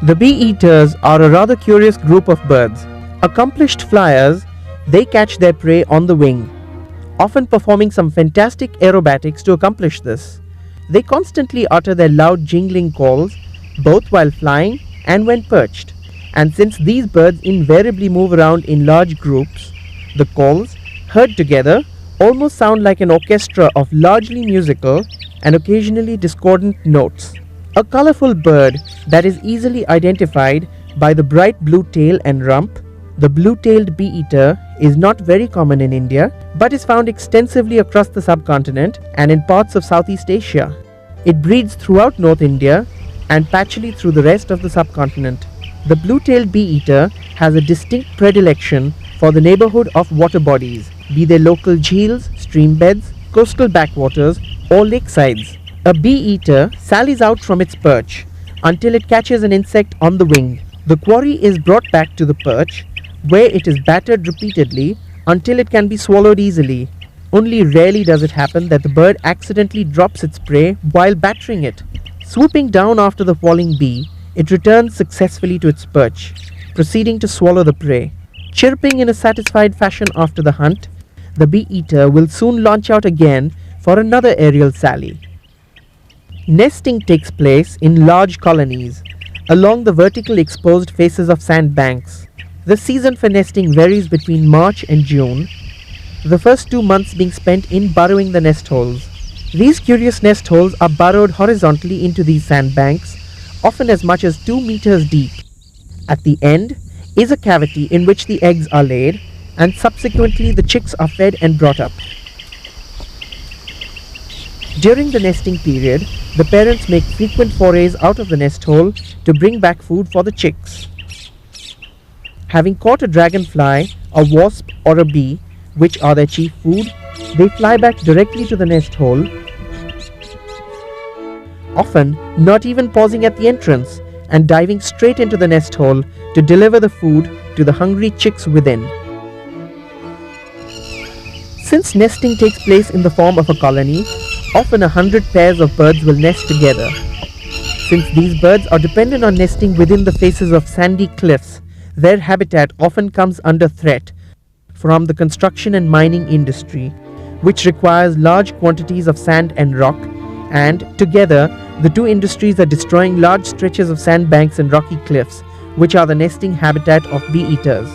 The bee-eaters are a rather curious group of birds. Accomplished flyers, they catch their prey on the wing, often performing some fantastic aerobatics to accomplish this. They constantly utter their loud jingling calls, both while flying and when perched. And since these birds invariably move around in large groups, the calls, heard together, almost sound like an orchestra of largely musical and occasionally discordant notes. A colorful bird that is easily identified by the bright blue tail and rump, the blue-tailed bee-eater is not very common in India, but is found extensively across the subcontinent and in parts of Southeast Asia. It breeds throughout North India and patchily through the rest of the subcontinent. The blue-tailed bee-eater has a distinct predilection for the neighborhood of waterbodies, be they local jheels, stream beds, coastal backwaters, or lakesides. A bee-eater sallies out from its perch until it catches an insect on the wing. The quarry is brought back to the perch, where it is battered repeatedly until it can be swallowed easily. Only rarely does it happen that the bird accidentally drops its prey while battering it. Swooping down after the falling bee, it returns successfully to its perch, proceeding to swallow the prey. Chirping in a satisfied fashion after the hunt, the bee-eater will soon launch out again for another aerial sally. Nesting takes place in large colonies along the vertical exposed faces of sandbanks. The season for nesting varies between March and June, the first 2 months being spent in burrowing the nest holes. These curious nest holes are burrowed horizontally into these sandbanks, often as much as 2 meters deep. At the end is a cavity in which the eggs are laid, and subsequently the chicks are fed and brought up. During the nesting period, the parents make frequent forays out of the nest hole to bring back food for the chicks. Having caught a dragonfly, a wasp or a bee, which are their chief food, they fly back directly to the nest hole, often not even pausing at the entrance and diving straight into the nest hole to deliver the food to the hungry chicks within. Since nesting takes place in the form of a colony, often 100 pairs of birds will nest together. Since these birds are dependent on nesting within the faces of sandy cliffs, their habitat often comes under threat from the construction and mining industry, which requires large quantities of sand and rock, and together the two industries are destroying large stretches of sandbanks and rocky cliffs, which are the nesting habitat of bee-eaters.